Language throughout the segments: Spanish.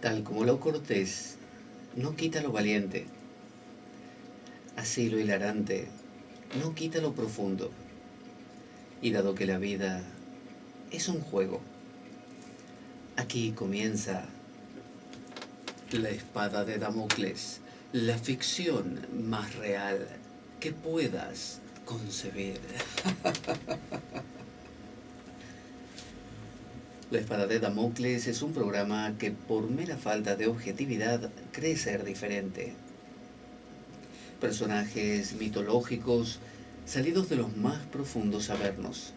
Tal como lo cortés no quita lo valiente, así lo hilarante no quita lo profundo. Y dado que la vida es un juego, aquí comienza la espada de Damocles, la ficción más real que puedas concebir. La espada de Damocles es un programa que por mera falta de objetividad cree ser diferente. Personajes mitológicos salidos de los más profundos avernos.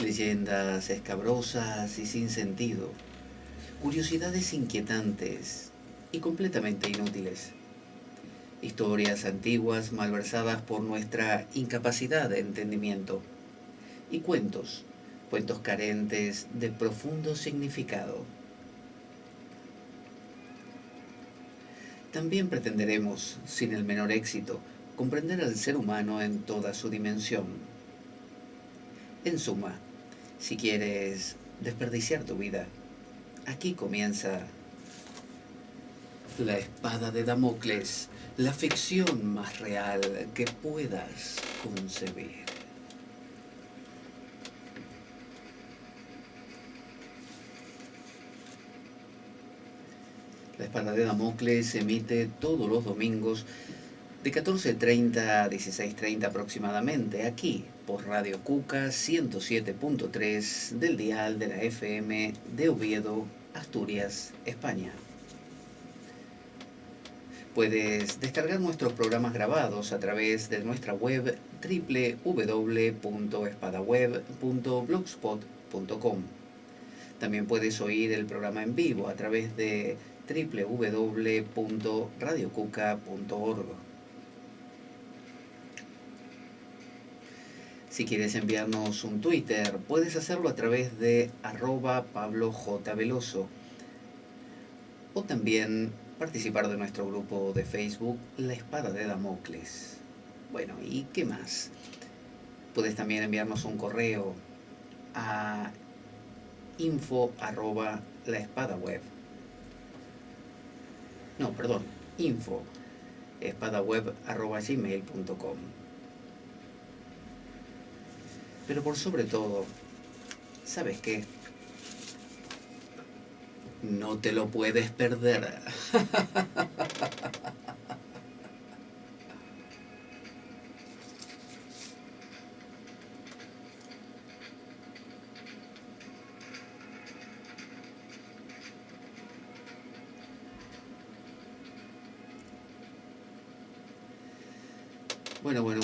Leyendas escabrosas y sin sentido. Curiosidades inquietantes y completamente inútiles. Historias antiguas malversadas por nuestra incapacidad de entendimiento. Y cuentos carentes de profundo significado. También pretenderemos, sin el menor éxito, comprender al ser humano en toda su dimensión. En suma, si quieres desperdiciar tu vida, aquí comienza la espada de Damocles, la ficción más real que puedas concebir. La espada de Damocles se emite todos los domingos de 14:30 a 16:30 aproximadamente, aquí por Radio Cuca 107.3 del dial de la FM de Oviedo, Asturias, España. Puedes descargar nuestros programas grabados a través de nuestra web www.espadaweb.blogspot.com. También puedes oír el programa en vivo a través de www.radiocuca.org. Si quieres enviarnos un Twitter, puedes hacerlo a través de @PabloJVeloso o también participar de nuestro grupo de Facebook La Espada de Damocles. Bueno, ¿y qué más? Puedes también enviarnos un correo a info@laespadaweb. No, perdón, info@espadaweb@gmail.com. Pero por sobre todo, ¿sabes qué? No te lo puedes perder.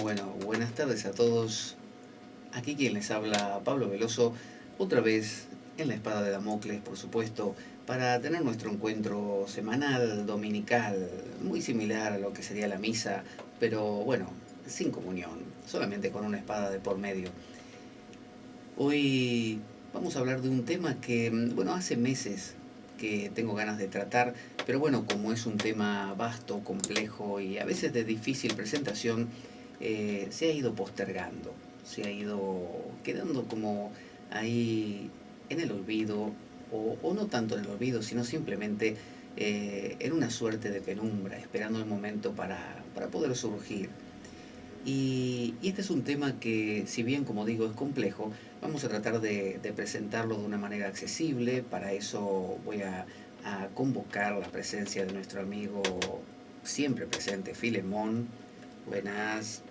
Bueno, buenas tardes a todos. Aquí quien les habla, Pablo Veloso, otra vez en la espada de Damocles, por supuesto, para tener nuestro encuentro semanal, dominical, muy similar a lo que sería la misa, pero bueno, sin comunión, solamente con una espada de por medio. Hoy vamos a hablar de un tema que, bueno, hace meses que tengo ganas de tratar, pero bueno, como es un tema vasto, complejo y a veces de difícil presentación, se ha ido postergando, se ha ido quedando como ahí en el olvido, o no tanto en el olvido, sino simplemente en una suerte de penumbra, esperando el momento para poder surgir. Y este es un tema que, si bien como digo es complejo, vamos a tratar de presentarlo de una manera accesible. Para eso voy a convocar la presencia de nuestro amigo siempre presente, Filemón. Buenas.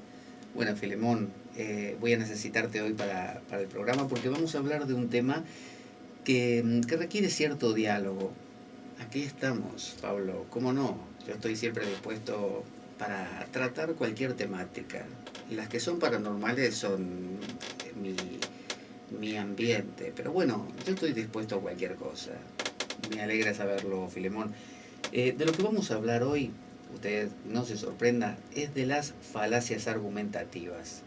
Bueno, Filemón, voy a necesitarte hoy para el programa porque vamos a hablar de un tema que requiere cierto diálogo. Aquí estamos, Pablo, ¿cómo no? Yo estoy siempre dispuesto para tratar cualquier temática. Las que son paranormales son mi, mi ambiente, pero bueno, yo estoy dispuesto a cualquier cosa. Me alegra saberlo, Filemón. De lo que vamos a hablar hoy, usted no se sorprenda, es de las falacias argumentativas.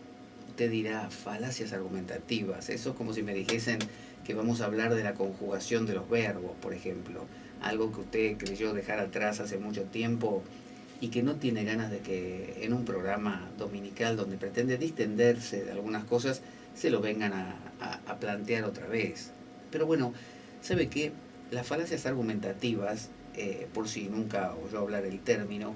Usted dirá, falacias argumentativas, eso es como si me dijesen que vamos a hablar de la conjugación de los verbos, por ejemplo, algo que usted creyó dejar atrás hace mucho tiempo y que no tiene ganas de que en un programa dominical donde pretende distenderse de algunas cosas se lo vengan a plantear otra vez. Pero bueno, ¿sabe qué? las falacias argumentativas, por si nunca oyó hablar el término,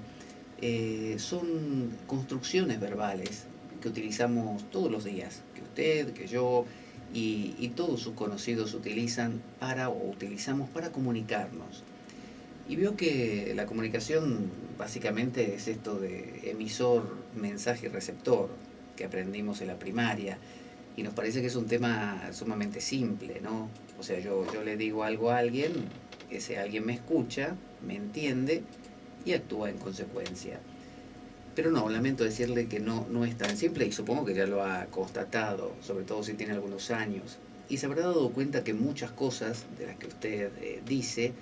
son construcciones verbales que utilizamos todos los días, que usted, que yo y todos sus conocidos utilizan para o utilizamos para comunicarnos. Y veo que la comunicación básicamente es esto de emisor, mensaje y receptor que aprendimos en la primaria y nos parece que es un tema sumamente simple, ¿no? O sea, yo le digo algo a alguien, ese alguien me escucha, me entiende y actúa en consecuencia. Pero no, lamento decirle que no es tan simple y supongo que ya lo ha constatado, sobre todo si tiene algunos años. Y se habrá dado cuenta que muchas cosas de las que usted dice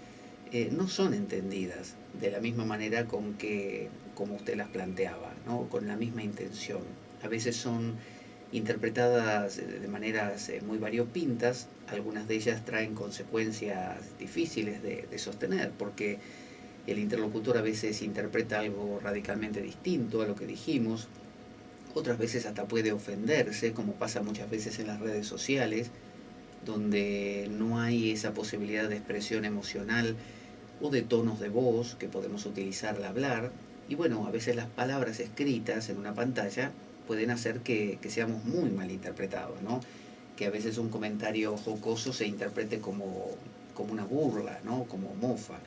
no son entendidas de la misma manera como usted las planteaba, ¿no? Con la misma intención. A veces son interpretadas de maneras muy variopintas, algunas de ellas traen consecuencias difíciles de sostener, porque el interlocutor a veces interpreta algo radicalmente distinto a lo que dijimos, otras veces hasta puede ofenderse, como pasa muchas veces en las redes sociales, donde no hay esa posibilidad de expresión emocional o de tonos de voz que podemos utilizar al hablar. Y bueno, a veces las palabras escritas en una pantalla pueden hacer que seamos muy mal interpretados, ¿no? Que a veces un comentario jocoso se interprete como una burla, ¿no? Como mofa.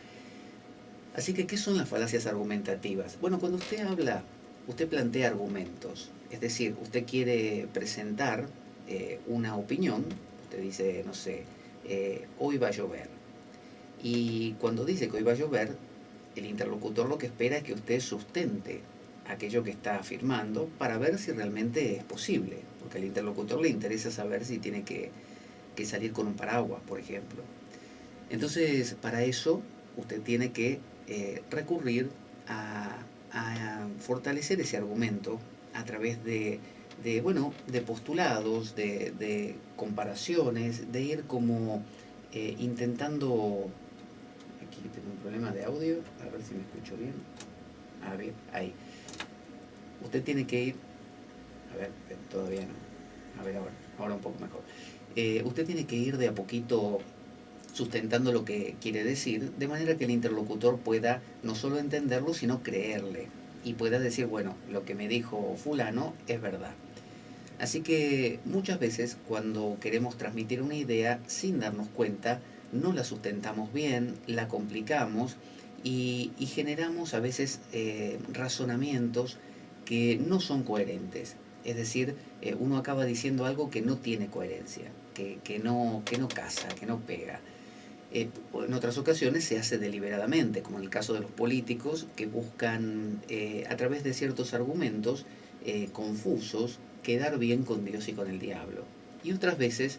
Así que, ¿qué son las falacias argumentativas? Bueno, cuando usted habla, usted plantea argumentos. Es decir, usted quiere presentar una opinión. Usted dice, no sé, hoy va a llover. Y cuando dice que hoy va a llover, el interlocutor lo que espera es que usted sustente aquello que está afirmando para ver si realmente es posible. Porque al interlocutor le interesa saber si tiene que salir con un paraguas, por ejemplo. Entonces, para eso, usted tiene que recurrir a fortalecer ese argumento a través bueno, de postulados, de comparaciones, de ir como intentando. Aquí tengo un problema de audio, a ver si me escucho bien. A ver, ahí. Usted tiene que ir. A ver, todavía no. A ver, ahora un poco mejor. Usted tiene que ir de a poquito sustentando lo que quiere decir, de manera que el interlocutor pueda no solo entenderlo, sino creerle. Y pueda decir, bueno, lo que me dijo fulano es verdad. Así que muchas veces cuando queremos transmitir una idea sin darnos cuenta, no la sustentamos bien, la complicamos y generamos a veces razonamientos que no son coherentes. Es decir, uno acaba diciendo algo que no tiene coherencia, que no casa, que no pega. En otras ocasiones se hace deliberadamente, como en el caso de los políticos que buscan, a través de ciertos argumentos confusos, quedar bien con Dios y con el diablo. Y otras veces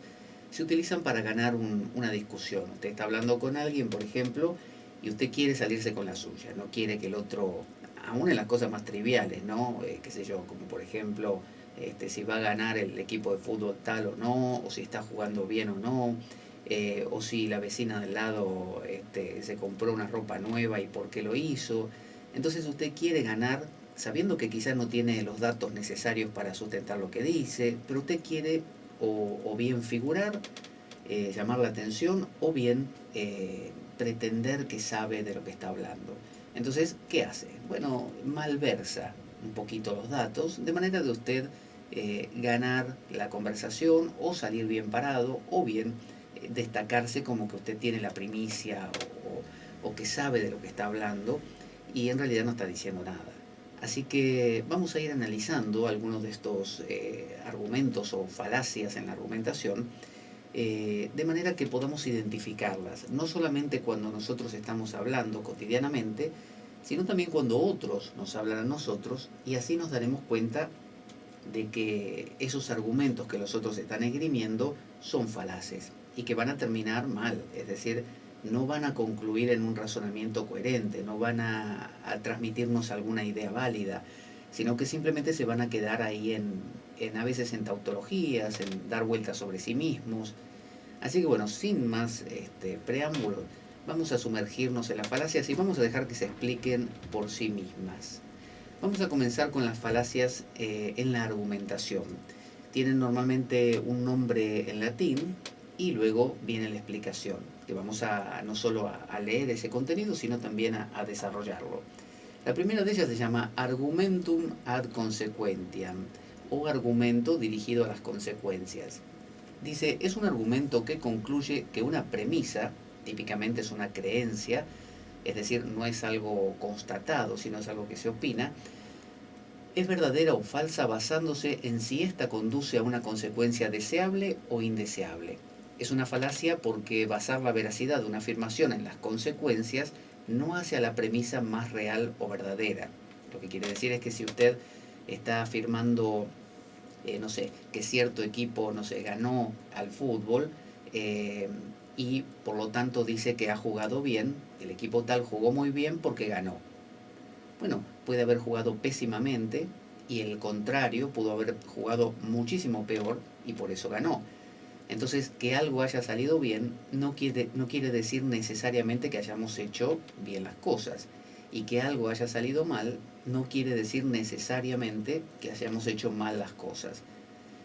se utilizan para ganar una discusión. Usted está hablando con alguien, por ejemplo, y usted quiere salirse con la suya, no quiere que el otro, aún en las cosas más triviales, ¿no? Qué sé yo, como por ejemplo, si va a ganar el equipo de fútbol tal o no, o si está jugando bien o no, o si la vecina del lado se compró una ropa nueva y por qué lo hizo. Entonces usted quiere ganar sabiendo que quizás no tiene los datos necesarios para sustentar lo que dice, pero usted quiere o bien figurar, llamar la atención, o bien pretender que sabe de lo que está hablando. Entonces, ¿qué hace? Bueno, malversa un poquito los datos, de manera de usted ganar la conversación o salir bien parado, o bien destacarse como que usted tiene la primicia o que sabe de lo que está hablando y en realidad no está diciendo nada. Así que vamos a ir analizando algunos de estos argumentos o falacias en la argumentación, de manera que podamos identificarlas, no solamente cuando nosotros estamos hablando cotidianamente, sino también cuando otros nos hablan a nosotros, y así nos daremos cuenta de que esos argumentos que los otros están esgrimiendo son falaces y que van a terminar mal, es decir, no van a concluir en un razonamiento coherente, no van a transmitirnos alguna idea válida, sino que simplemente se van a quedar ahí a veces en tautologías, en dar vueltas sobre sí mismos. Así que bueno, sin más preámbulos, vamos a sumergirnos en las falacias y vamos a dejar que se expliquen por sí mismas. Vamos a comenzar con las falacias en la argumentación. Tienen normalmente un nombre en latín y luego viene la explicación, que vamos a no solo a leer ese contenido, sino también a desarrollarlo. La primera de ellas se llama Argumentum ad consequentiam, o argumento dirigido a las consecuencias. Dice, es un argumento que concluye que una premisa, típicamente es una creencia, es decir, no es algo constatado, sino es algo que se opina, es verdadera o falsa basándose en si ésta conduce a una consecuencia deseable o indeseable. Es una falacia porque basar la veracidad de una afirmación en las consecuencias no hace a la premisa más real o verdadera. Lo que quiere decir es que si usted está afirmando, no sé, que cierto equipo, no sé, ganó al fútbol, y por lo tanto dice que ha jugado bien, el equipo tal jugó muy bien porque ganó. Bueno, puede haber jugado pésimamente y el contrario pudo haber jugado muchísimo peor y por eso ganó. Entonces, que algo haya salido bien no quiere decir necesariamente que hayamos hecho bien las cosas. Y que algo haya salido mal no quiere decir necesariamente que hayamos hecho mal las cosas.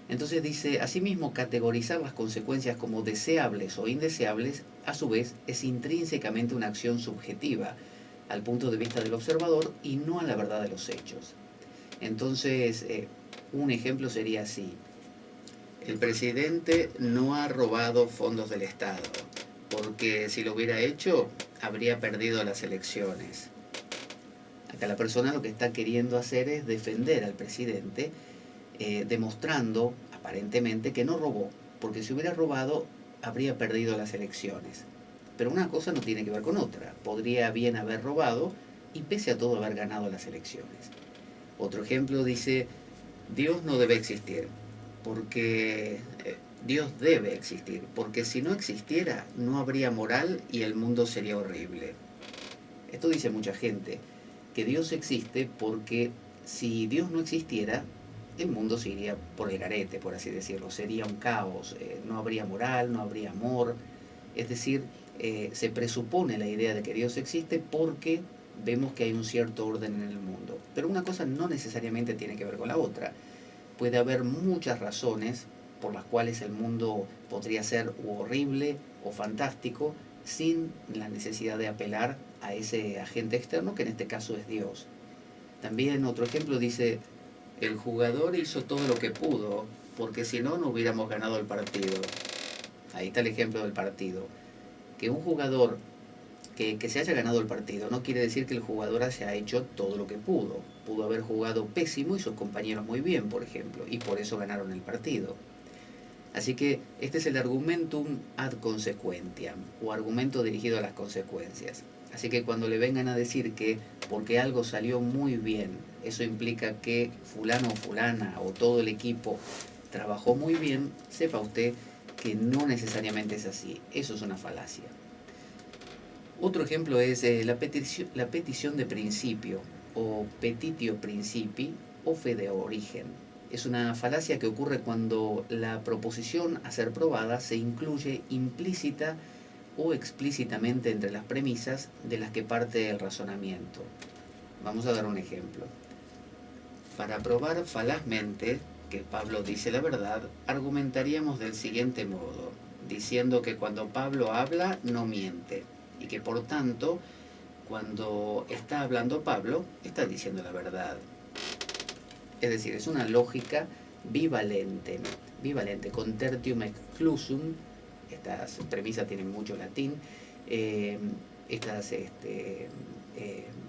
Entonces dice, asimismo, categorizar las consecuencias como deseables o indeseables, a su vez, es intrínsecamente una acción subjetiva, al punto de vista del observador y no a la verdad de los hechos. Entonces, un ejemplo sería así. El presidente no ha robado fondos del Estado, porque si lo hubiera hecho, habría perdido las elecciones. Acá la persona lo que está queriendo hacer es defender al presidente, demostrando aparentemente que no robó, porque si hubiera robado, habría perdido las elecciones. Pero una cosa no tiene que ver con otra. Podría bien haber robado y pese a todo haber ganado las elecciones. Otro ejemplo dice, Dios no debe existir, porque Dios debe existir, porque si no existiera no habría moral y el mundo sería horrible. Esto dice mucha gente, que Dios existe porque si Dios no existiera, el mundo se iría por el garete, por así decirlo, sería un caos, no habría moral, no habría amor, es decir, se presupone la idea de que Dios existe porque vemos que hay un cierto orden en el mundo. Pero una cosa no necesariamente tiene que ver con la otra. Puede haber muchas razones por las cuales el mundo podría ser horrible o fantástico sin la necesidad de apelar a ese agente externo, que en este caso es Dios. También otro ejemplo dice, el jugador hizo todo lo que pudo, porque si no, no hubiéramos ganado el partido. Ahí está el ejemplo del partido. Que un jugador que se haya ganado el partido no quiere decir que el jugador haya hecho todo lo que pudo. Pudo haber jugado pésimo y sus compañeros muy bien, por ejemplo, y por eso ganaron el partido. Así que este es el argumentum ad consequentiam, o argumento dirigido a las consecuencias. Así que cuando le vengan a decir que porque algo salió muy bien, eso implica que fulano o fulana o todo el equipo trabajó muy bien, sepa usted que no necesariamente es así. Eso es una falacia. Otro ejemplo es la petición de principio, o petitio principi, o fe de origen. Es una falacia que ocurre cuando la proposición a ser probada se incluye implícita o explícitamente entre las premisas de las que parte el razonamiento. Vamos a dar un ejemplo. Para probar falazmente que Pablo dice la verdad, argumentaríamos del siguiente modo, diciendo que cuando Pablo habla no miente, y que por tanto, cuando está hablando Pablo, está diciendo la verdad. Es decir, es una lógica bivalente, con tertium exclusum. Estas premisas tienen mucho latín. Estas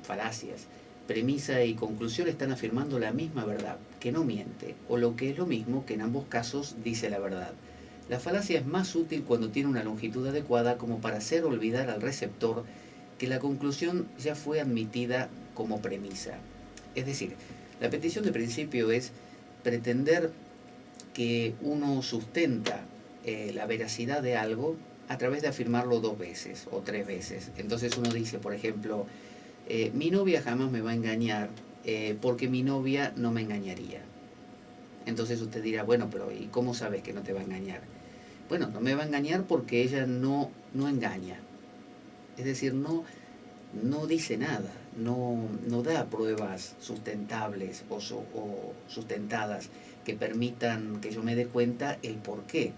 falacias, premisa y conclusión, están afirmando la misma verdad, que no miente, o lo que es lo mismo, que en ambos casos dice la verdad. La falacia es más útil cuando tiene una longitud adecuada como para hacer olvidar al receptor que la conclusión ya fue admitida como premisa. Es decir, la petición de principio es pretender que uno sustenta la veracidad de algo a través de afirmarlo 2 veces o 3 veces. Entonces uno dice, por ejemplo, mi novia jamás me va a engañar porque mi novia no me engañaría. Entonces usted dirá, bueno, pero ¿y cómo sabes que no te va a engañar? Bueno, no me va a engañar porque ella no engaña. Es decir, no dice nada, no da pruebas sustentables o sustentadas que permitan que yo me dé cuenta el por qué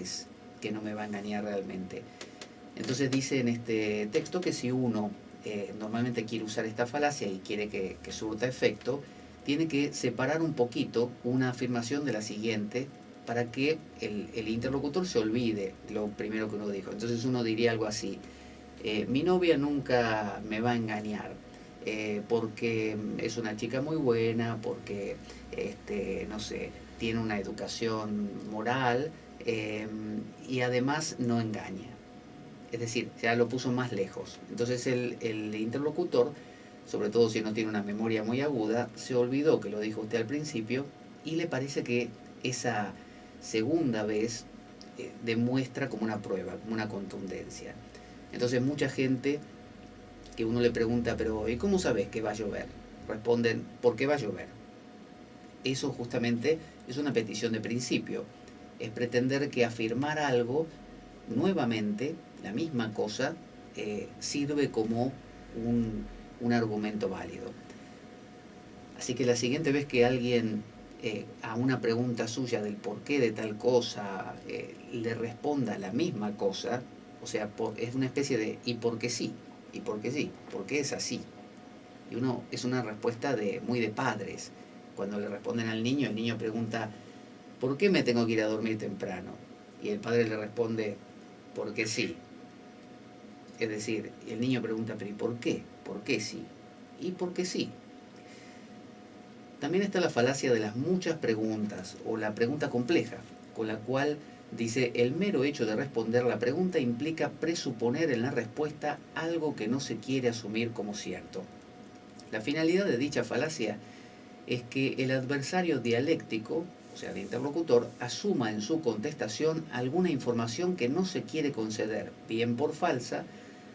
es que no me va a engañar realmente. Entonces dice en este texto que si uno normalmente quiere usar esta falacia y quiere que surta efecto, tiene que separar un poquito una afirmación de la siguiente para que el interlocutor se olvide lo primero que uno dijo. Entonces uno diría algo así: mi novia nunca me va a engañar, porque es una chica muy buena, porque, no sé, tiene una educación moral, y además no engaña. Es decir, ya lo puso más lejos. Entonces el interlocutor, sobre todo si no tiene una memoria muy aguda, se olvidó que lo dijo usted al principio y le parece que esa segunda vez demuestra como una prueba, como una contundencia. Entonces mucha gente que uno le pregunta, pero ¿y cómo sabes que va a llover? Responden, ¿por qué va a llover? Eso justamente es una petición de principio. Es pretender que afirmar algo nuevamente, la misma cosa, sirve como un argumento válido. Así que la siguiente vez que alguien a una pregunta suya del porqué de tal cosa le responda la misma cosa, o sea, es una especie de ¿y por qué sí? ¿Y por qué sí? ¿Por qué es así? Y uno es una respuesta muy de padres. Cuando le responden al niño, el niño pregunta, ¿por qué me tengo que ir a dormir temprano? Y el padre le responde, porque sí. Es decir, el niño pregunta, pero ¿y por qué? ¿Por qué sí? ¿Y por qué sí? También está la falacia de las muchas preguntas o la pregunta compleja, con la cual dice, el mero hecho de responder la pregunta implica presuponer en la respuesta algo que no se quiere asumir como cierto. La finalidad de dicha falacia es que el adversario dialéctico, o sea, el interlocutor, asuma en su contestación alguna información que no se quiere conceder, bien por falsa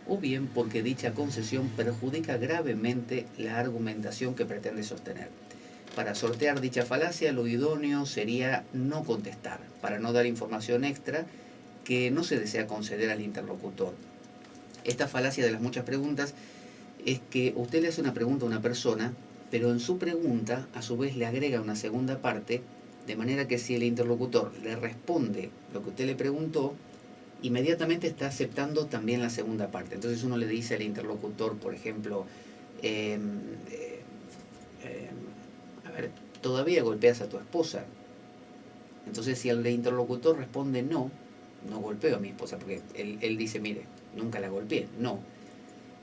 o bien porque dicha concesión perjudica gravemente la argumentación que pretende sostener. Para sortear dicha falacia, lo idóneo sería no contestar, para no dar información extra que no se desea conceder al interlocutor. Esta falacia de las muchas preguntas es que usted le hace una pregunta a una persona, pero en su pregunta a su vez le agrega una segunda parte, de manera que si el interlocutor le responde lo que usted le preguntó, inmediatamente está aceptando también la segunda parte. Entonces uno le dice al interlocutor, por ejemplo, eh, eh, eh, a ver, ¿todavía golpeas a tu esposa? Entonces si el interlocutor responde no, no golpeo a mi esposa, porque él dice, mire, nunca la golpeé, no,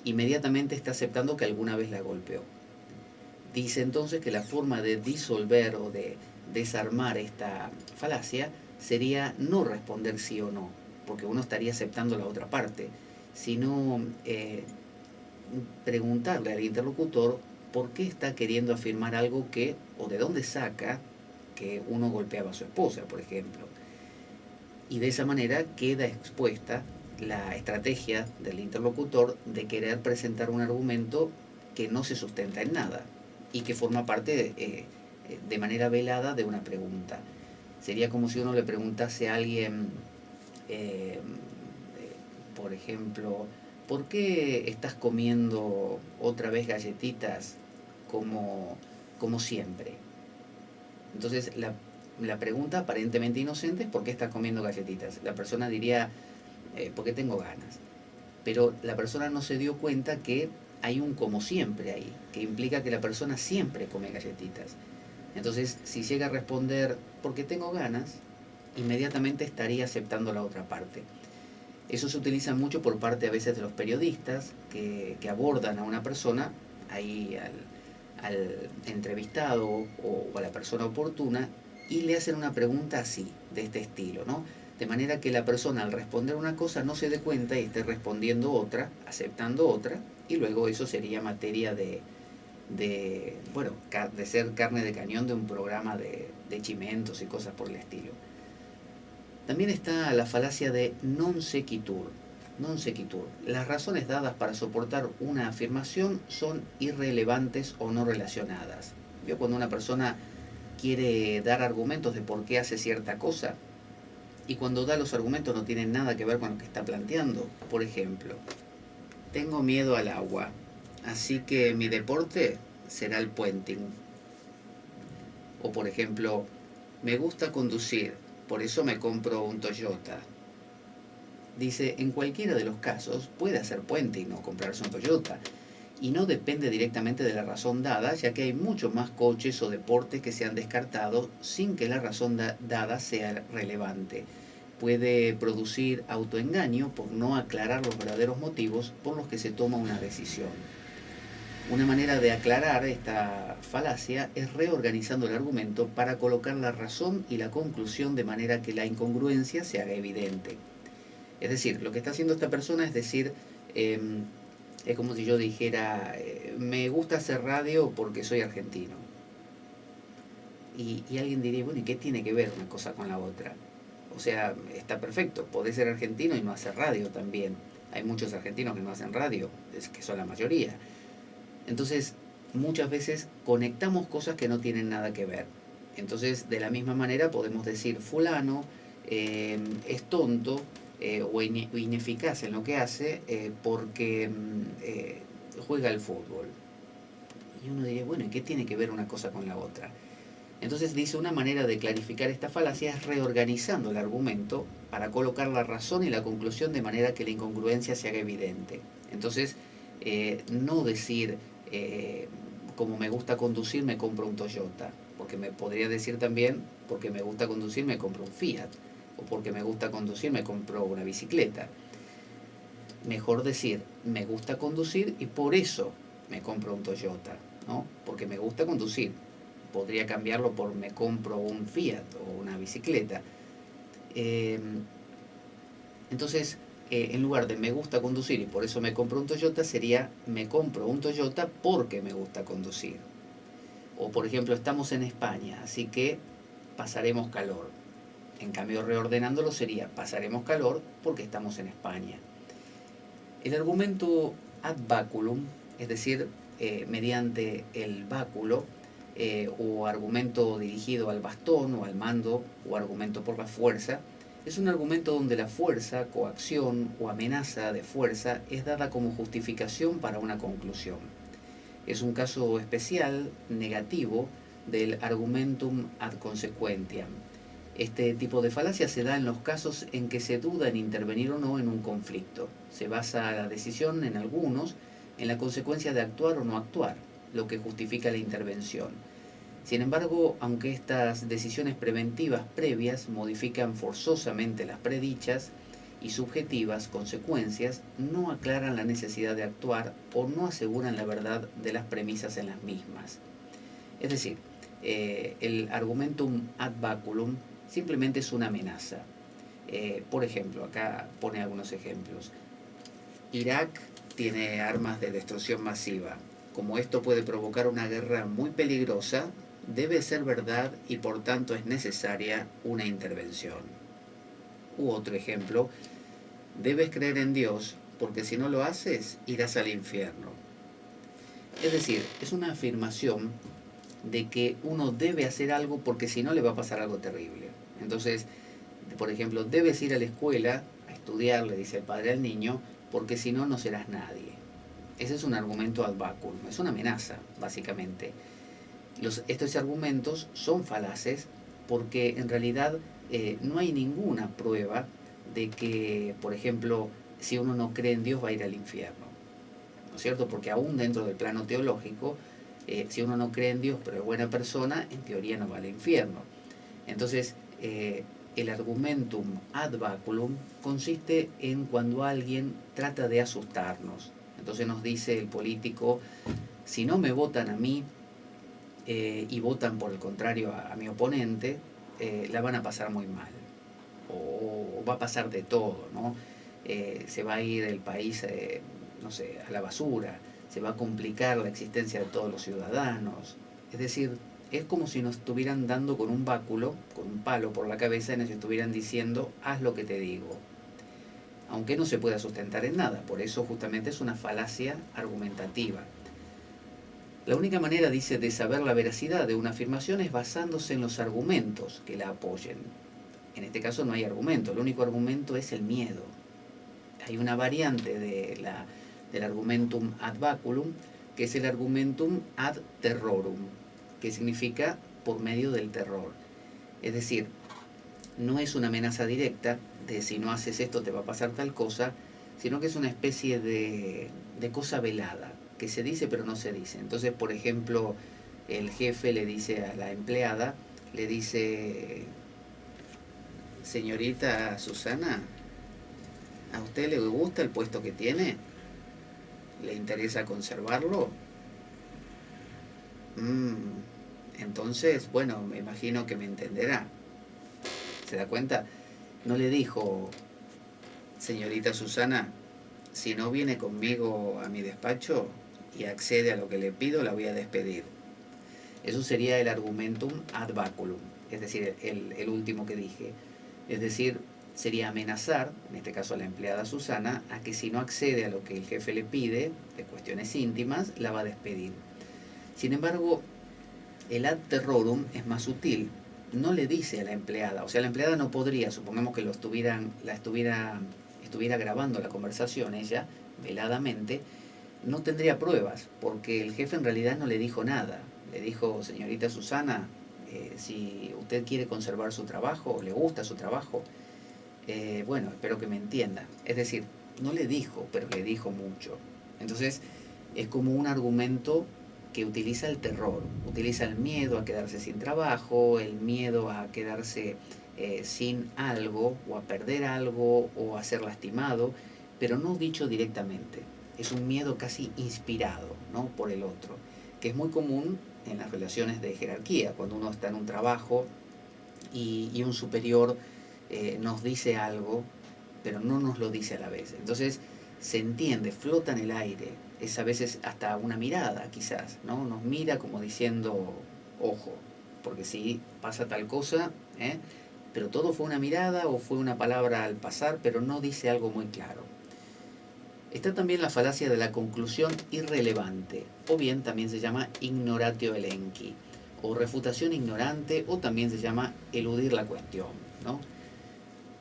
inmediatamente está aceptando que alguna vez la golpeó. Dice entonces que la forma de disolver o de desarmar esta falacia sería no responder sí o no, porque uno estaría aceptando la otra parte, sino preguntarle al interlocutor por qué está queriendo afirmar algo que, o de dónde saca que uno golpeaba a su esposa, por ejemplo. Y de esa manera queda expuesta la estrategia del interlocutor de querer presentar un argumento que no se sustenta en nada y que forma parte de manera velada de una pregunta. Sería como si uno le preguntase a alguien, eh, por ejemplo, ¿por qué estás comiendo otra vez galletitas como siempre? Entonces la pregunta aparentemente inocente es ¿por qué estás comiendo galletitas? La persona diría, porque tengo ganas. Pero la persona no se dio cuenta que hay un como siempre ahí, que implica que la persona siempre come galletitas. Entonces, si llega a responder porque tengo ganas, inmediatamente estaría aceptando la otra parte. Eso se utiliza mucho por parte a veces de los periodistas que abordan a una persona, ahí al entrevistado o a la persona oportuna, y le hacen una pregunta así, de este estilo, ¿no? De manera que la persona al responder una cosa no se dé cuenta y esté respondiendo otra, aceptando otra, y luego eso sería materia bueno, de ser carne de cañón de un programa de chimentos y cosas por el estilo. También está la falacia de non sequitur. Non sequitur. Las razones dadas para soportar una afirmación son irrelevantes o no relacionadas. ¿Vio cuando una persona quiere dar argumentos de por qué hace cierta cosa? Y cuando da los argumentos no tienen nada que ver con lo que está planteando. Por ejemplo, tengo miedo al agua, así que mi deporte será el puenting. O por ejemplo, me gusta conducir, por eso me compro un Toyota. dice, en cualquiera de los casos puede hacer puente y no comprarse un Toyota. Y no depende directamente de la razón dada, ya que hay muchos más coches o deportes que se han descartado sin que la razón dada sea relevante. Puede producir autoengaño por no aclarar los verdaderos motivos por los que se toma una decisión. Una manera de aclarar esta falacia es reorganizando el argumento para colocar la razón y la conclusión de manera que la incongruencia se haga evidente. Es decir, lo que está haciendo esta persona es decir, es como si yo dijera, me gusta hacer radio porque soy argentino. Y alguien diría, bueno, ¿y qué tiene que ver una cosa con la otra? O sea, está perfecto, podés ser argentino y no hacer radio también. Hay muchos argentinos que no hacen radio, que son la mayoría. Entonces, muchas veces conectamos cosas que no tienen nada que ver. Entonces, de la misma manera podemos decir, fulano es tonto o ineficaz en lo que hace porque juega al fútbol. Y uno diría, bueno, ¿y qué tiene que ver una cosa con la otra? Entonces dice, una manera de clarificar esta falacia es reorganizando el argumento para colocar la razón y la conclusión de manera que la incongruencia se haga evidente. Entonces, no decir, como me gusta conducir, me compro un Toyota, porque me podría decir también, porque me gusta conducir, me compro un Fiat, o porque me gusta conducir, me compro una bicicleta. Mejor decir, me gusta conducir y por eso me compro un Toyota, ¿no? Porque me gusta conducir. Podría cambiarlo por me compro un Fiat o una bicicleta. Entonces, en lugar de me gusta conducir y por eso me compro un Toyota, sería me compro un Toyota porque me gusta conducir. O por ejemplo, estamos en España, así que pasaremos calor. En cambio, reordenándolo sería pasaremos calor porque estamos en España. El argumento ad baculum, es decir, mediante el báculo, o argumento dirigido al bastón o al mando, o argumento por la fuerza, es un argumento donde la fuerza, coacción o amenaza de fuerza es dada como justificación para una conclusión. Es un caso especial, negativo, del argumentum ad consequentiam. Este tipo de falacia se da en los casos en que se duda en intervenir o no en un conflicto. Se basa la decisión en algunos en la consecuencia de actuar o no actuar, lo que justifica la intervención. Sin embargo, aunque estas decisiones preventivas previas modifican forzosamente las predichas y subjetivas consecuencias, no aclaran la necesidad de actuar o no aseguran la verdad de las premisas en las mismas. Es decir, el argumentum ad baculum simplemente es una amenaza. Por ejemplo, acá pone algunos ejemplos. Irak tiene armas de destrucción masiva. Como esto puede provocar una guerra muy peligrosa, debe ser verdad y por tanto es necesaria una intervención. U otro ejemplo, debes creer en Dios porque si no lo haces irás al infierno. Es decir, es una afirmación de que uno debe hacer algo porque si no le va a pasar algo terrible. Entonces, por ejemplo, debes ir a la escuela a estudiar, le dice el padre al niño, porque si no, no serás nadie. Ese es un argumento ad baculum, es una amenaza, básicamente. Estos argumentos son falaces porque en realidad no hay ninguna prueba de que, por ejemplo, si uno no cree en Dios va a ir al infierno, ¿no es cierto? Porque aún dentro del plano teológico, si uno no cree en Dios pero es buena persona, en teoría no va al infierno. Entonces, el argumentum ad baculum consiste en cuando alguien trata de asustarnos. Entonces nos dice el político, si no me votan a mí, y votan por el contrario a mi oponente, la van a pasar muy mal. O va a pasar de todo, ¿no? Se va a ir el país, no sé, a la basura, se va a complicar la existencia de todos los ciudadanos. Es decir, es como si nos estuvieran dando con un báculo, con un palo por la cabeza y nos estuvieran diciendo, haz lo que te digo. Aunque no se pueda sustentar en nada, por eso justamente es una falacia argumentativa. La única manera, dice, de saber la veracidad de una afirmación es basándose en los argumentos que la apoyen. En este caso no hay argumento, el único argumento es el miedo. Hay una variante del argumentum ad baculum, que es el argumentum ad terrorum, que significa por medio del terror. Es decir, no es una amenaza directa de si no haces esto te va a pasar tal cosa, sino que es una especie de cosa velada, que se dice pero no se dice. Entonces, por ejemplo, el jefe le dice a la empleada, le dice, señorita Susana, ¿a usted le gusta el puesto que tiene? ¿Le interesa conservarlo? Entonces, bueno, me imagino que me entenderá. ¿Se da cuenta? No le dijo, señorita Susana, si no viene conmigo a mi despacho y accede a lo que le pido, la voy a despedir. Eso sería el argumentum ad baculum, es decir, el último que dije. Es decir, sería amenazar, en este caso a la empleada Susana, a que si no accede a lo que el jefe le pide, de cuestiones íntimas, la va a despedir. Sin embargo, el ad terrorum es más sutil. No le dice a la empleada, o sea, la empleada no podría, supongamos que estuviera grabando la conversación ella, veladamente, no tendría pruebas, porque el jefe en realidad no le dijo nada. Le dijo, señorita Susana, si usted quiere conservar su trabajo, le gusta su trabajo, bueno, espero que me entienda. Es decir, no le dijo, pero le dijo mucho. Entonces, es como un argumento que utiliza el terror, utiliza el miedo a quedarse sin trabajo, el miedo a quedarse sin algo, o a perder algo, o a ser lastimado, pero no dicho directamente. Es un miedo casi inspirado, ¿no?, por el otro, que es muy común en las relaciones de jerarquía, cuando uno está en un trabajo y un superior nos dice algo, pero no nos lo dice a la vez. Entonces se entiende, flota en el aire, es a veces hasta una mirada quizás, ¿no? Nos mira como diciendo, ojo, porque si pasa tal cosa, pero todo fue una mirada o fue una palabra al pasar, pero no dice algo muy claro. Está también la falacia de la conclusión irrelevante, o bien también se llama ignoratio elenchi, o refutación ignorante, o también se llama eludir la cuestión, ¿no?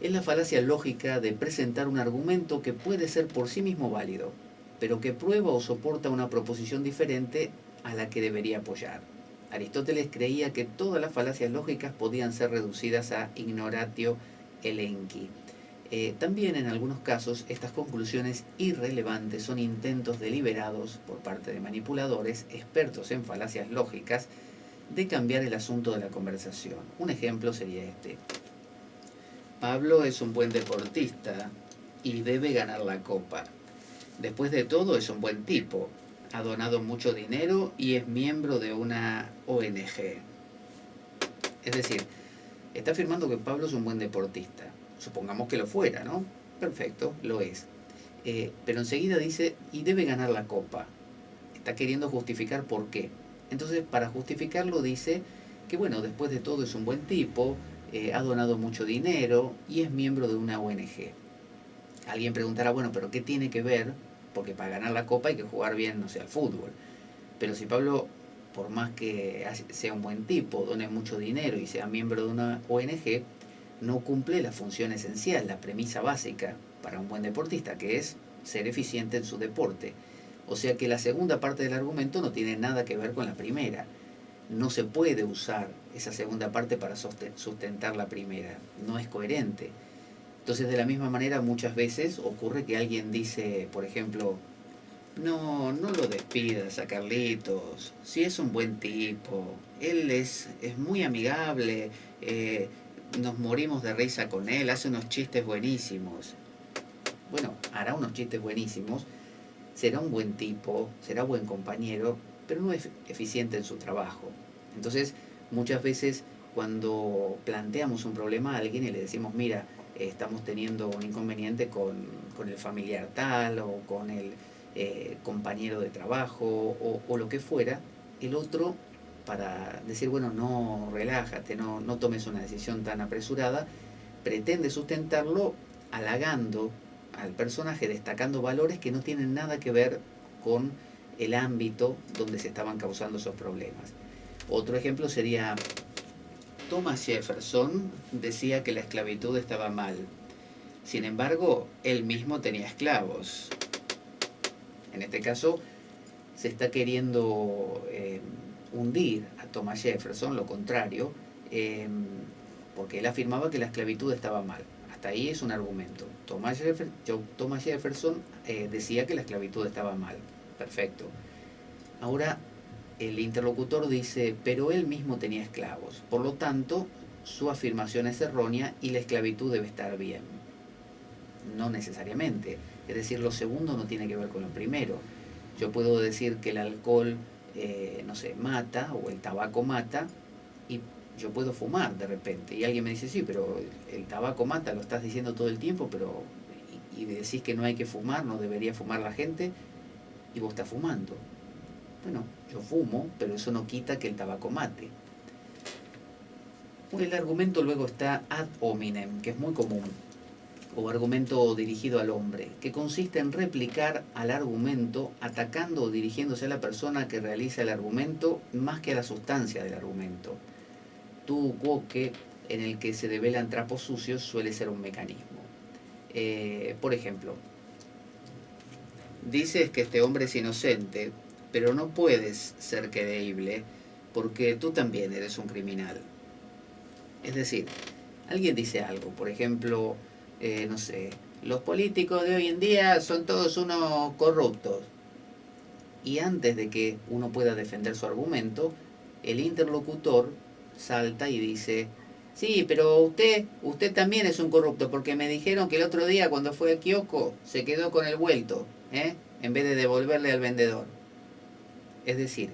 Es la falacia lógica de presentar un argumento que puede ser por sí mismo válido, pero que prueba o soporta una proposición diferente a la que debería apoyar. Aristóteles creía que todas las falacias lógicas podían ser reducidas a ignoratio elenchi. También en algunos casos estas conclusiones irrelevantes son intentos deliberados por parte de manipuladores, expertos en falacias lógicas, de cambiar el asunto de la conversación. Un ejemplo sería este. Pablo es un buen deportista y debe ganar la copa. Después de todo es un buen tipo, ha donado mucho dinero y es miembro de una ONG. Es decir, está afirmando que Pablo es un buen deportista. Supongamos que lo fuera, ¿no? Perfecto, lo es. Pero enseguida dice, y debe ganar la copa. Está queriendo justificar por qué. Entonces, para justificarlo dice que, bueno, después de todo es un buen tipo, ha donado mucho dinero y es miembro de una ONG. Alguien preguntará, bueno, pero ¿qué tiene que ver? Porque para ganar la copa hay que jugar bien, no sé, al fútbol. Pero si Pablo, por más que sea un buen tipo, done mucho dinero y sea miembro de una ONG, no cumple la función esencial, la premisa básica para un buen deportista, que es ser eficiente en su deporte. O sea que la segunda parte del argumento no tiene nada que ver con la primera. No se puede usar esa segunda parte para sustentar la primera. No es coherente. Entonces, de la misma manera, muchas veces ocurre que alguien dice, por ejemplo, no lo despidas a Carlitos, si es un buen tipo, él es muy amigable, nos morimos de risa con él, hace unos chistes buenísimos. Bueno, hará unos chistes buenísimos, será un buen tipo, será buen compañero, pero no es eficiente en su trabajo. Entonces, muchas veces cuando planteamos un problema a alguien y le decimos, mira, estamos teniendo un inconveniente con el familiar tal o con el compañero de trabajo o lo que fuera, el otro, para decir, bueno, no, relájate, no tomes una decisión tan apresurada, pretende sustentarlo halagando al personaje, destacando valores que no tienen nada que ver con el ámbito donde se estaban causando esos problemas. Otro ejemplo sería, Thomas Jefferson decía que la esclavitud estaba mal. Sin embargo, él mismo tenía esclavos. En este caso, se está queriendo hundir a Thomas Jefferson, lo contrario, porque él afirmaba que la esclavitud estaba mal. Hasta ahí es un argumento. Thomas Jefferson decía que la esclavitud estaba mal. Perfecto. Ahora el interlocutor dice, pero él mismo tenía esclavos. Por lo tanto, su afirmación es errónea y la esclavitud debe estar bien. No necesariamente. Es decir, lo segundo no tiene que ver con lo primero. Yo puedo decir que el alcohol, no sé, mata, o el tabaco mata, y yo puedo fumar de repente. Y alguien me dice, sí, pero el tabaco mata, lo estás diciendo todo el tiempo, pero y decís que no hay que fumar, no debería fumar la gente, y vos estás fumando. Bueno, yo fumo, pero eso no quita que el tabaco mate. El argumento luego está ad hominem, que es muy común, o argumento dirigido al hombre, que consiste en replicar al argumento atacando o dirigiéndose a la persona que realiza el argumento más que a la sustancia del argumento. Tu quoque, en el que se develan trapos sucios, suele ser un mecanismo. Por ejemplo, dices que este hombre es inocente, pero no puedes ser creíble porque tú también eres un criminal. Es decir, alguien dice algo, por ejemplo, no sé, los políticos de hoy en día son todos unos corruptos. Y antes de que uno pueda defender su argumento, el interlocutor salta y dice, sí, pero usted también es un corrupto, porque me dijeron que el otro día cuando fue al kiosco se quedó con el vuelto, en vez de devolverle al vendedor. Es decir,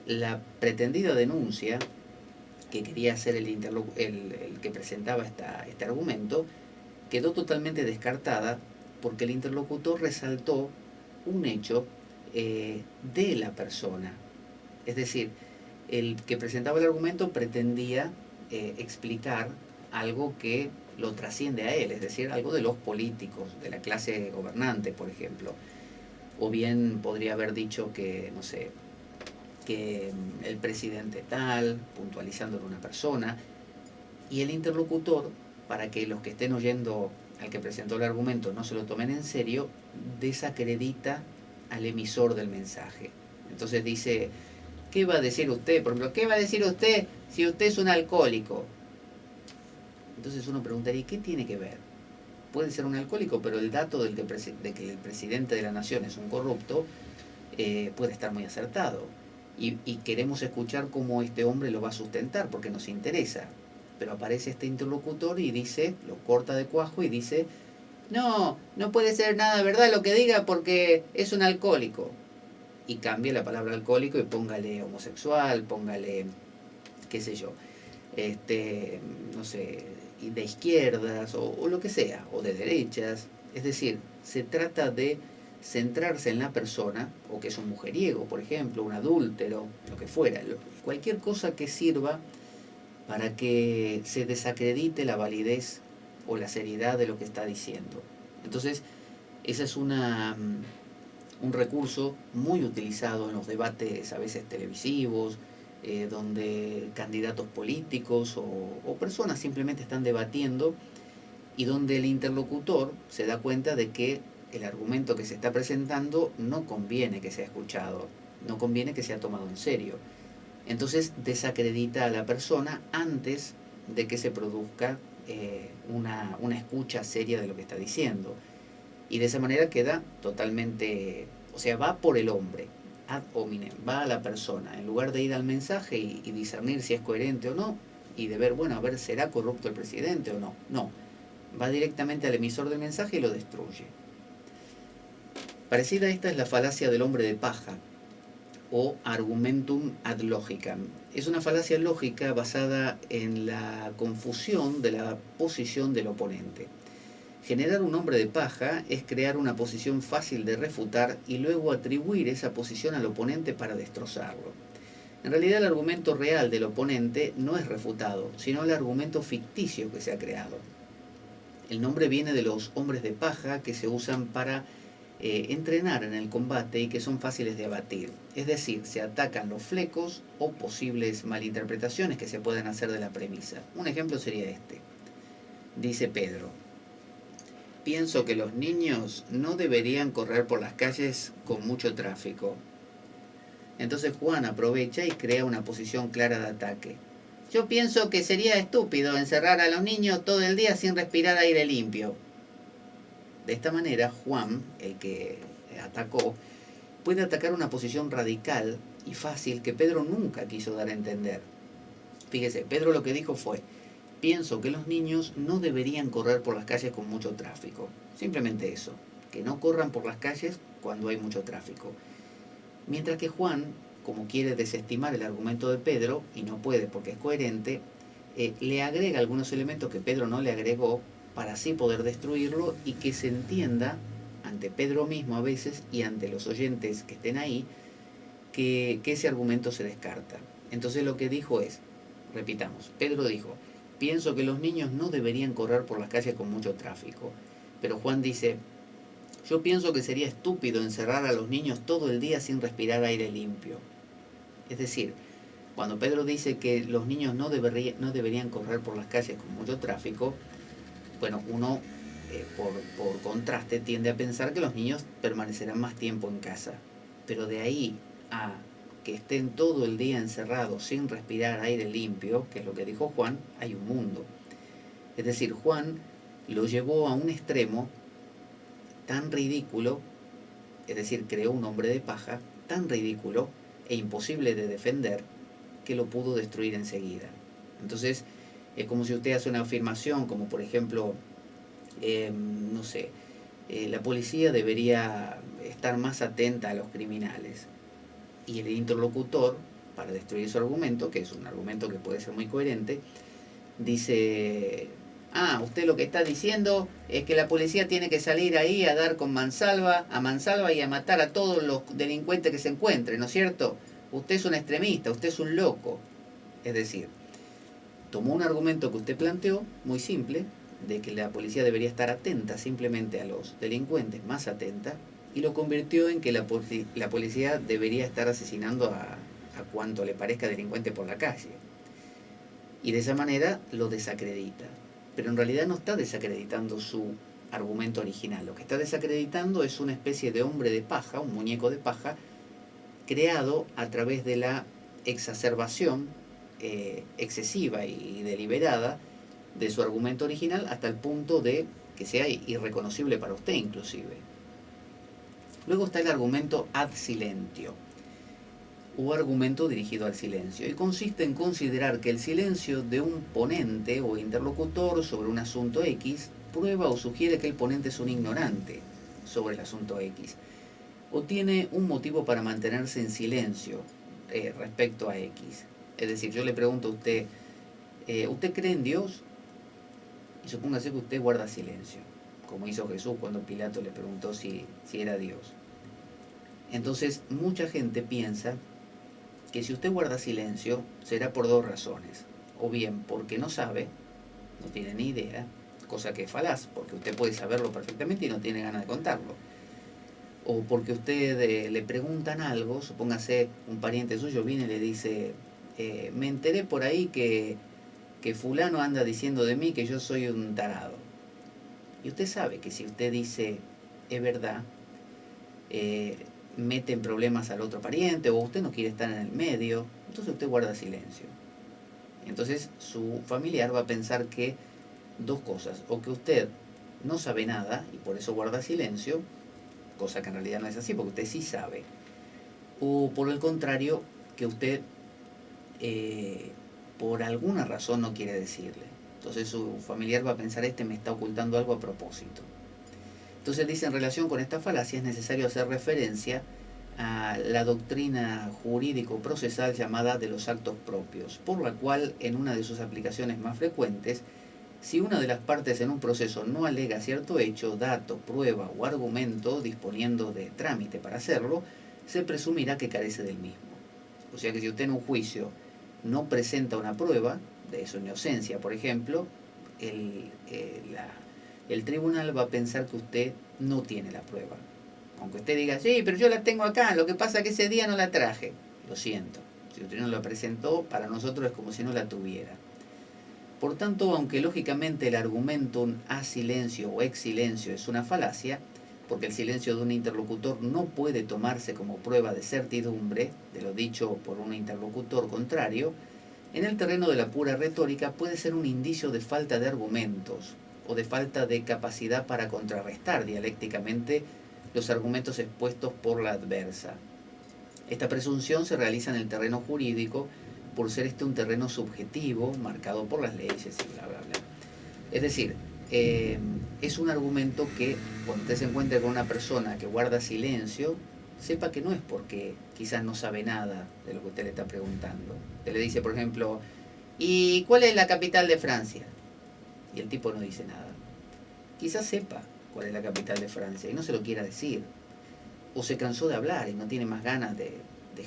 la pretendida denuncia que quería hacer el que presentaba este argumento quedó totalmente descartada porque el interlocutor resaltó un hecho de la persona. Es decir, el que presentaba el argumento pretendía explicar algo que lo trasciende a él, es decir, algo de los políticos, de la clase gobernante, por ejemplo. O bien podría haber dicho que, no sé, que el presidente tal, puntualizándole una persona, y el interlocutor, para que los que estén oyendo al que presentó el argumento no se lo tomen en serio, desacredita al emisor del mensaje. Entonces dice, ¿qué va a decir usted? Por ejemplo, ¿qué va a decir usted si usted es un alcohólico? Entonces uno preguntaría, ¿qué tiene que ver? Puede ser un alcohólico, pero el dato de que el presidente de la nación es un corrupto puede estar muy acertado. Y queremos escuchar cómo este hombre lo va a sustentar, porque nos interesa. Pero aparece este interlocutor y dice, lo corta de cuajo y dice, no, no puede ser nada verdad lo que diga porque es un alcohólico. Y cambie la palabra alcohólico y póngale homosexual, póngale, qué sé yo, no sé, de izquierdas o lo que sea, o de derechas. Es decir, se trata de centrarse en la persona, o que es un mujeriego, por ejemplo, un adúltero, lo que fuera, cualquier cosa que sirva para que se desacredite la validez o la seriedad de lo que está diciendo. Entonces, ese es un recurso muy utilizado en los debates a veces televisivos, donde candidatos políticos o personas simplemente están debatiendo y donde el interlocutor se da cuenta de que el argumento que se está presentando no conviene que sea escuchado, no conviene que sea tomado en serio. Entonces desacredita a la persona antes de que se produzca una escucha seria de lo que está diciendo. Y de esa manera queda totalmente, o sea, va por el hombre, ad hominem, va a la persona, en lugar de ir al mensaje y discernir si es coherente o no, y de ver, bueno, a ver, ¿será corrupto el presidente o no? No, va directamente al emisor del mensaje y lo destruye. Parecida a esta es la falacia del hombre de paja, o argumentum ad logicam. Es una falacia lógica basada en la confusión de la posición del oponente. Generar un hombre de paja es crear una posición fácil de refutar y luego atribuir esa posición al oponente para destrozarlo. En realidad el argumento real del oponente no es refutado, sino el argumento ficticio que se ha creado. El nombre viene de los hombres de paja que se usan para entrenar en el combate y que son fáciles de abatir. Es decir, se atacan los flecos o posibles malinterpretaciones que se pueden hacer de la premisa. Un ejemplo sería este. Dice Pedro, pienso que los niños no deberían correr por las calles con mucho tráfico. Entonces Juan aprovecha y crea una posición clara de ataque. Yo pienso que sería estúpido encerrar a los niños todo el día sin respirar aire limpio. De esta manera, Juan, el que atacó, puede atacar una posición radical y fácil que Pedro nunca quiso dar a entender. Fíjese, Pedro lo que dijo fue: pienso que los niños no deberían correr por las calles con mucho tráfico. Simplemente eso, que no corran por las calles cuando hay mucho tráfico. Mientras que Juan, como quiere desestimar el argumento de Pedro, y no puede porque es coherente, le agrega algunos elementos que Pedro no le agregó para así poder destruirlo y que se entienda ante Pedro mismo a veces y ante los oyentes que estén ahí que ese argumento se descarta. Entonces lo que dijo es, repitamos, Pedro dijo: pienso que los niños no deberían correr por las calles con mucho tráfico. Pero Juan dice: yo pienso que sería estúpido encerrar a los niños todo el día sin respirar aire limpio. Es decir, cuando Pedro dice que los niños no deberían correr por las calles con mucho tráfico, bueno, uno por contraste tiende a pensar que los niños permanecerán más tiempo en casa. Pero de ahí a que estén todo el día encerrados sin respirar aire limpio, que es lo que dijo Juan, hay un mundo. Es decir, Juan lo llevó a un extremo tan ridículo, es decir, creó un hombre de paja tan ridículo e imposible de defender que lo pudo destruir enseguida. Entonces, es como si usted hace una afirmación, como por ejemplo, no sé, la policía debería estar más atenta a los criminales. Y el interlocutor, para destruir su argumento, que es un argumento que puede ser muy coherente, dice: usted lo que está diciendo es que la policía tiene que salir ahí a dar con a mansalva y a matar a todos los delincuentes que se encuentren, ¿no es cierto? Usted es un extremista, usted es un loco. Es decir, tomó un argumento que usted planteó, muy simple, de que la policía debería estar atenta simplemente a los delincuentes, más atenta, y lo convirtió en que la policía debería estar asesinando a cuanto le parezca delincuente por la calle. Y de esa manera lo desacredita. Pero en realidad no está desacreditando su argumento original. Lo que está desacreditando es una especie de hombre de paja, un muñeco de paja, creado a través de la exacerbación excesiva y deliberada de su argumento original, hasta el punto de que sea irreconocible para usted inclusive. Luego está el argumento ad silentio, o argumento dirigido al silencio, y consiste en considerar que el silencio de un ponente o interlocutor sobre un asunto X prueba o sugiere que el ponente es un ignorante sobre el asunto X, o tiene un motivo para mantenerse en silencio respecto a X. Es decir, yo le pregunto a usted, ¿usted cree en Dios? Y supóngase que usted guarda silencio, como hizo Jesús cuando Pilato le preguntó si era Dios. Entonces, mucha gente piensa que si usted guarda silencio será por dos razones. O bien porque no sabe, no tiene ni idea, cosa que es falaz, porque usted puede saberlo perfectamente y no tiene ganas de contarlo. O porque usted le preguntan algo, supóngase un pariente suyo viene y le dice: me enteré por ahí que fulano anda diciendo de mí que yo soy un tarado. Y usted sabe que si usted dice es verdad, mete en problemas al otro pariente, o usted no quiere estar en el medio, entonces usted guarda silencio. Entonces su familiar va a pensar que dos cosas: o que usted no sabe nada y por eso guarda silencio, cosa que en realidad no es así, porque usted sí sabe, o por el contrario, que usted por alguna razón no quiere decirle. Entonces su familiar va a pensar: este me está ocultando algo a propósito. Entonces dice: en relación con esta falacia es necesario hacer referencia a la doctrina jurídico-procesal llamada de los actos propios, por la cual, en una de sus aplicaciones más frecuentes, si una de las partes en un proceso no alega cierto hecho, dato, prueba o argumento disponiendo de trámite para hacerlo, se presumirá que carece del mismo. O sea que si usted en un juicio no presenta una prueba de su inocencia, por ejemplo, el tribunal va a pensar que usted no tiene la prueba. Aunque usted diga: sí, pero yo la tengo acá, lo que pasa es que ese día no la traje. Lo siento, si usted no la presentó, para nosotros es como si no la tuviera. Por tanto, aunque lógicamente el argumentum a silencio o ex silencio es una falacia, porque el silencio de un interlocutor no puede tomarse como prueba de certidumbre de lo dicho por un interlocutor contrario, En el terreno de la pura retórica puede ser un indicio de falta de argumentos o de falta de capacidad para contrarrestar dialécticamente los argumentos expuestos por la adversa. Esta presunción se realiza en el terreno jurídico por ser este un terreno subjetivo, marcado por las leyes y bla, bla, bla. Es decir, es un argumento que cuando usted se encuentre con una persona que guarda silencio, sepa que no es porque quizás no sabe nada de lo que usted le está preguntando. Usted le dice, por ejemplo, ¿y cuál es la capital de Francia? Y el tipo no dice nada. Quizás sepa cuál es la capital de Francia y no se lo quiera decir. O se cansó de hablar y no tiene más ganas de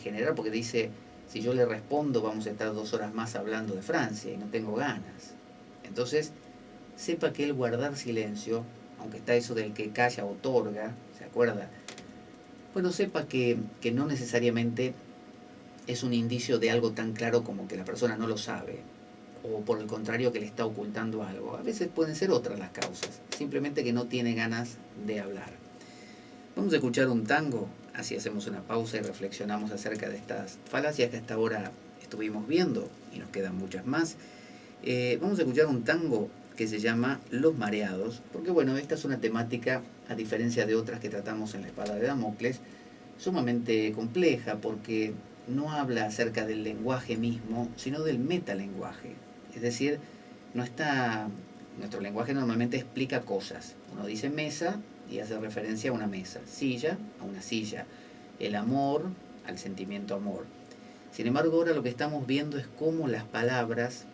generar porque dice, si yo le respondo vamos a estar 2 horas más hablando de Francia y no tengo ganas. Entonces, sepa que el guardar silencio, aunque está eso del que calla otorga, ¿se acuerda? Bueno, sepa que no necesariamente es un indicio de algo tan claro como que la persona no lo sabe, o por el contrario que le está ocultando algo. A veces pueden ser otras las causas, simplemente que no tiene ganas de hablar. Vamos a escuchar un tango, así hacemos una pausa y reflexionamos acerca de estas falacias que hasta ahora estuvimos viendo, y nos quedan muchas más. Vamos a escuchar un tango que se llama Los Mareados, porque bueno, esta es una temática, a diferencia de otras que tratamos en la Espada de Damocles, sumamente compleja, porque no habla acerca del lenguaje mismo, sino del metalenguaje. Es decir, nuestro lenguaje normalmente explica cosas. Uno dice mesa y hace referencia a una mesa, silla a una silla, el amor al sentimiento amor. Sin embargo, ahora lo que estamos viendo es cómo las palabras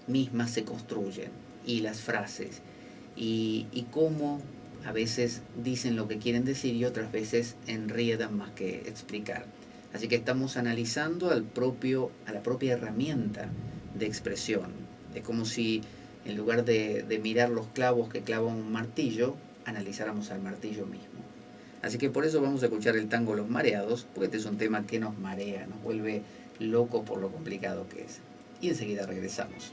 mismas se construyen y las frases y cómo a veces dicen lo que quieren decir y otras veces enriedan más que explicar. Así que estamos analizando a la propia herramienta de expresión. Es como si en lugar de mirar los clavos que clava un martillo, analizáramos al martillo mismo. Así que por eso vamos a escuchar el tango Los Mareados, porque este es un tema que nos marea, nos vuelve locos por lo complicado que es. Y enseguida regresamos.